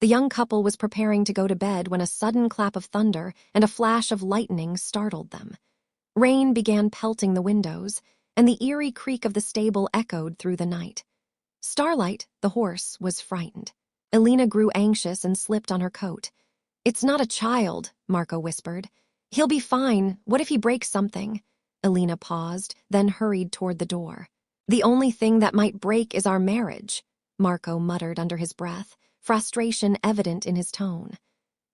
The young couple was preparing to go to bed when a sudden clap of thunder and a flash of lightning startled them. Rain began pelting the windows, and the eerie creak of the stable echoed through the night. Starlight, the horse, was frightened. Alina grew anxious and slipped on her coat. "It's not a child," Marco whispered. "He'll be fine. What if he breaks something?" Alina paused, then hurried toward the door. "The only thing that might break is our marriage," Marco muttered under his breath, frustration evident in his tone.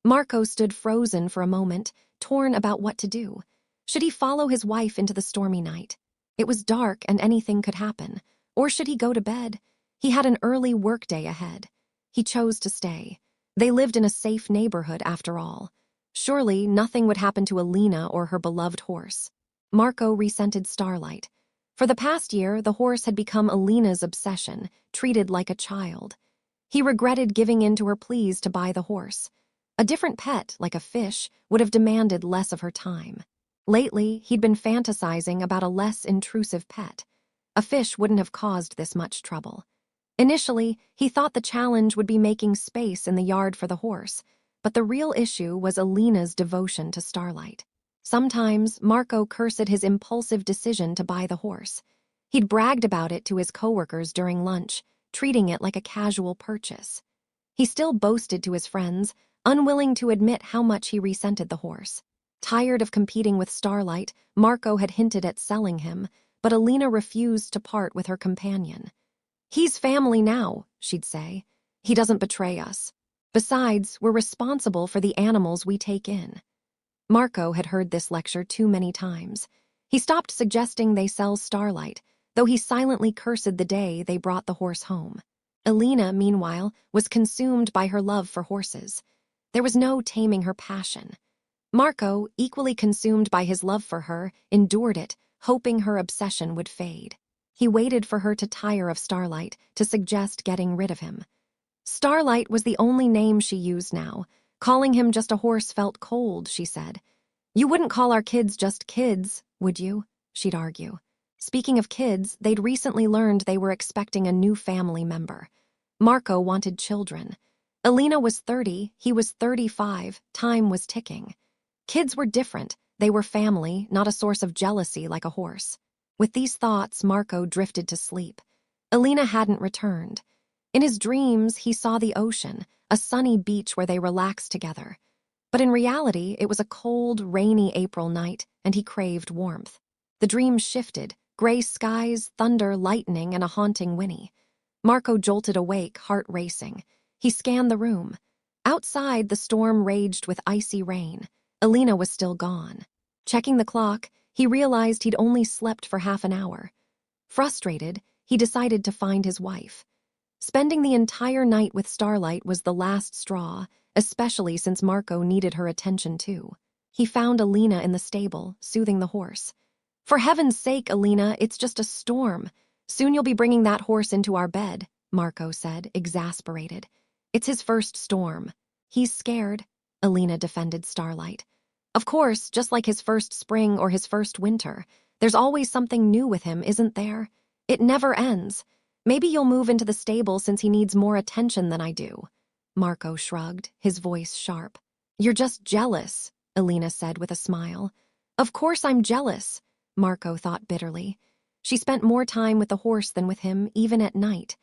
Marco stood frozen for a moment, torn about what to do. Should he follow his wife into the stormy night? It was dark and anything could happen. Or should he go to bed? He had an early workday ahead. He chose to stay. They lived in a safe neighborhood after all. Surely nothing would happen to Alina or her beloved horse. Marco resented Starlight. For the past year, the horse had become Alina's obsession, treated like a child. He regretted giving in to her pleas to buy the horse. A different pet, like a fish, would have demanded less of her time. Lately, he'd been fantasizing about a less intrusive pet. A fish wouldn't have caused this much trouble. Initially, he thought the challenge would be making space in the yard for the horse, but the real issue was Alina's devotion to Starlight. Sometimes, Marco cursed his impulsive decision to buy the horse. He'd bragged about it to his coworkers during lunch, treating it like a casual purchase. He still boasted to his friends, unwilling to admit how much he resented the horse. Tired of competing with Starlight, Marco had hinted at selling him, but Alina refused to part with her companion. "He's family now," she'd say. "He doesn't betray us. Besides, we're responsible for the animals we take in." Marco had heard this lecture too many times. He stopped suggesting they sell Starlight, though he silently cursed the day they brought the horse home. Alina, meanwhile, was consumed by her love for horses. There was no taming her passion. Marco, equally consumed by his love for her, endured it, hoping her obsession would fade. He waited for her to tire of Starlight, to suggest getting rid of him. Starlight was the only name she used now. Calling him just a horse felt cold, she said. "You wouldn't call our kids just kids, would you?" she'd argue. Speaking of kids, they'd recently learned they were expecting a new family member. Marco wanted children. Alina was 30, he was 35, time was ticking. Kids were different. They were family, not a source of jealousy like a horse. With these thoughts, Marco drifted to sleep. Alina hadn't returned. In his dreams, he saw the ocean, a sunny beach where they relaxed together. But in reality, it was a cold, rainy April night, and he craved warmth. The dream shifted, gray skies, thunder, lightning, and a haunting whinny. Marco jolted awake, heart racing. He scanned the room. Outside, the storm raged with icy rain. Alina was still gone. Checking the clock, he realized he'd only slept for half an hour. Frustrated, he decided to find his wife. Spending the entire night with Starlight was the last straw, especially since Marco needed her attention too. He found Alina in the stable, soothing the horse. "For heaven's sake, Alina, it's just a storm. Soon you'll be bringing that horse into our bed," Marco said, exasperated. "It's his first storm." "He's scared," Alina defended Starlight. "Of course, just like his first spring or his first winter. There's always something new with him, isn't there? It never ends. Maybe you'll move into the stable since he needs more attention than I do." Marco shrugged, his voice sharp. "You're just jealous," Alina said with a smile. "Of course I'm jealous," Marco thought bitterly. She spent more time with the horse than with him, even at night.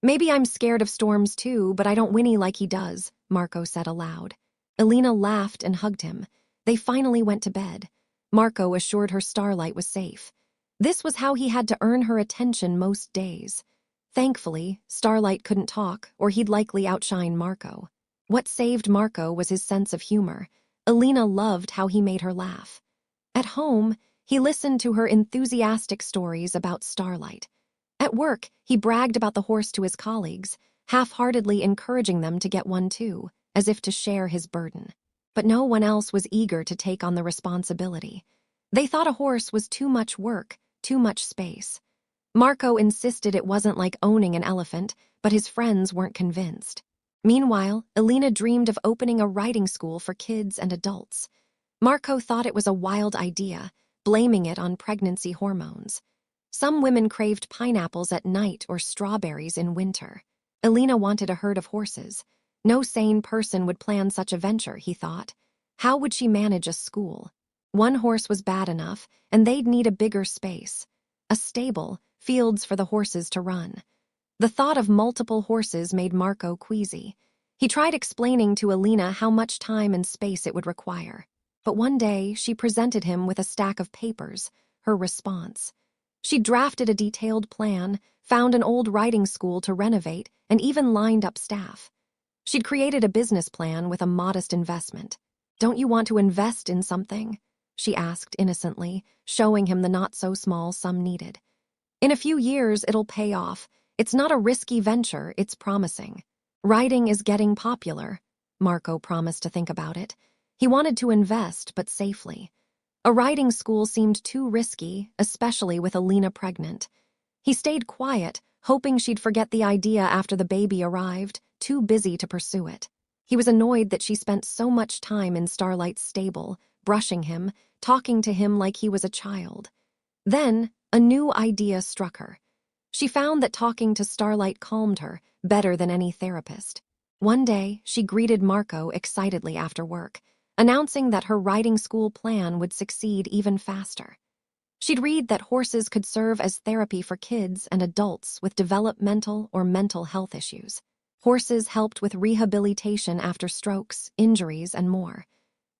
"Maybe I'm scared of storms too, but I don't whinny like he does," Marco said aloud. Alina laughed and hugged him. They finally went to bed. Marco assured her Starlight was safe. This was how he had to earn her attention most days. Thankfully, Starlight couldn't talk, or he'd likely outshine Marco. What saved Marco was his sense of humor. Alina loved how he made her laugh. At home, he listened to her enthusiastic stories about Starlight. At work, he bragged about the horse to his colleagues, half-heartedly encouraging them to get one too, as if to share his burden. But no one else was eager to take on the responsibility. They thought a horse was too much work, too much space. Marco insisted it wasn't like owning an elephant, but his friends weren't convinced. Meanwhile, Alina dreamed of opening a riding school for kids and adults. Marco thought it was a wild idea, blaming it on pregnancy hormones. Some women craved pineapples at night or strawberries in winter. Alina wanted a herd of horses. No sane person would plan such a venture, he thought. How would she manage a school? One horse was bad enough, and they'd need a bigger space. A stable, fields for the horses to run. The thought of multiple horses made Marco queasy. He tried explaining to Alina how much time and space it would require. But one day, she presented him with a stack of papers, her response. She drafted a detailed plan, found an old riding school to renovate, and even lined up staff. She'd created a business plan with a modest investment. "Don't you want to invest in something?" she asked innocently, showing him the not-so-small sum needed. "In a few years, it'll pay off. It's not a risky venture, it's promising. Riding is getting popular." Marco promised to think about it. He wanted to invest, but safely. A riding school seemed too risky, especially with Alina pregnant. He stayed quiet, hoping she'd forget the idea after the baby arrived, too busy to pursue it. He was annoyed that she spent so much time in Starlight's stable, brushing him, talking to him like he was a child. Then, a new idea struck her. She found that talking to Starlight calmed her, better than any therapist. One day, she greeted Marco excitedly after work, announcing that her riding school plan would succeed even faster. She'd read that horses could serve as therapy for kids and adults with developmental or mental health issues. Horses helped with rehabilitation after strokes, injuries, and more.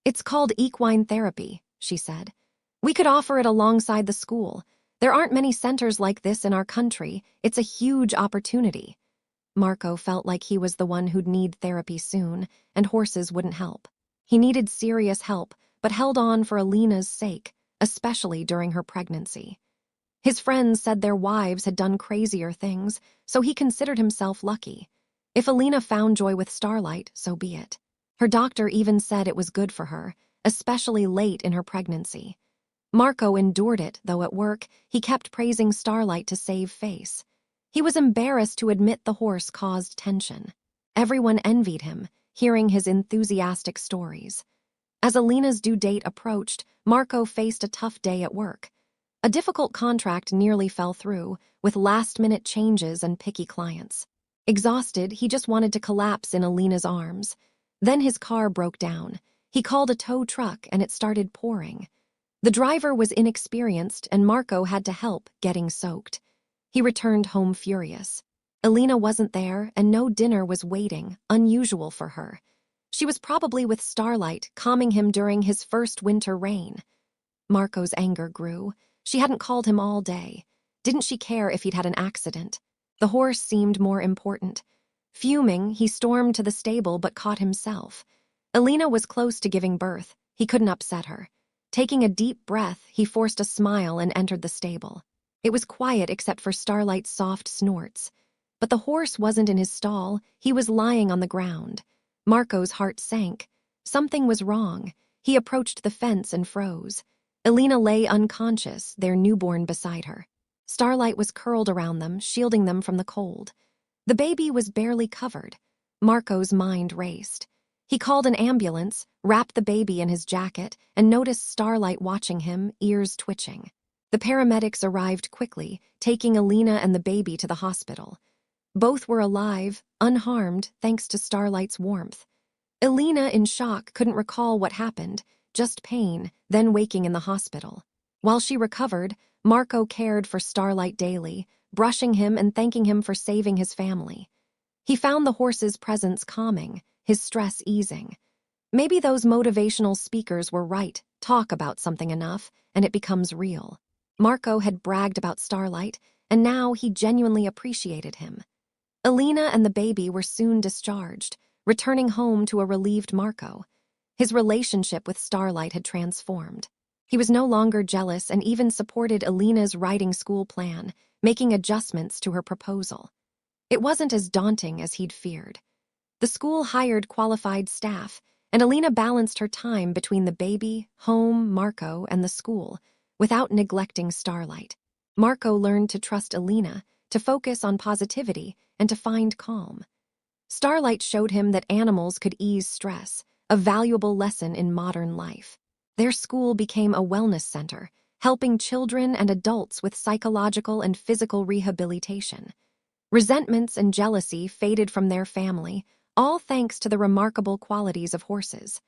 "It's called equine therapy," she said. "We could offer it alongside the school. There aren't many centers like this in our country. It's a huge opportunity." Marco felt like he was the one who'd need therapy soon, and horses wouldn't help. He needed serious help, but held on for Alina's sake, especially during her pregnancy. His friends said their wives had done crazier things, so he considered himself lucky. If Alina found joy with Starlight, so be it. Her doctor even said it was good for her, especially late in her pregnancy. Marco endured it, though at work, he kept praising Starlight to save face. He was embarrassed to admit the horse caused tension. Everyone envied him, hearing his enthusiastic stories. As Alina's due date approached, Marco faced a tough day at work. A difficult contract nearly fell through, with last-minute changes and picky clients. Exhausted, he just wanted to collapse in Alina's arms. Then his car broke down. He called a tow truck and it started pouring. The driver was inexperienced and Marco had to help, getting soaked. He returned home furious. Alina wasn't there and no dinner was waiting, unusual for her. She was probably with Starlight, calming him during his first winter rain. Marco's anger grew. She hadn't called him all day. Didn't she care if he'd had an accident? The horse seemed more important. Fuming, he stormed to the stable but caught himself. Alina was close to giving birth. He couldn't upset her. Taking a deep breath, he forced a smile and entered the stable. It was quiet except for Starlight's soft snorts. But the horse wasn't in his stall. He was lying on the ground. Marco's heart sank. Something was wrong. He approached the fence and froze. Alina lay unconscious, their newborn beside her. Starlight was curled around them, shielding them from the cold. The baby was barely covered. Marco's mind raced. He called an ambulance, wrapped the baby in his jacket, and noticed Starlight watching him, ears twitching. The paramedics arrived quickly, taking Alina and the baby to the hospital. Both were alive, unharmed, thanks to Starlight's warmth. Alina, in shock, couldn't recall what happened, just pain, then waking in the hospital. While she recovered, Marco cared for Starlight daily, brushing him and thanking him for saving his family. He found the horse's presence calming, his stress easing. Maybe those motivational speakers were right, talk about something enough, and it becomes real. Marco had bragged about Starlight, and now he genuinely appreciated him. Alina and the baby were soon discharged, returning home to a relieved Marco. His relationship with Starlight had transformed. He was no longer jealous and even supported Alina's riding school plan, making adjustments to her proposal. It wasn't as daunting as he'd feared. The school hired qualified staff, and Alina balanced her time between the baby, home, Marco, and the school, without neglecting Starlight. Marco learned to trust Alina, to focus on positivity, and to find calm. Starlight showed him that animals could ease stress, a valuable lesson in modern life. Their school became a wellness center, helping children and adults with psychological and physical rehabilitation. Resentments and jealousy faded from their family, all thanks to the remarkable qualities of horses.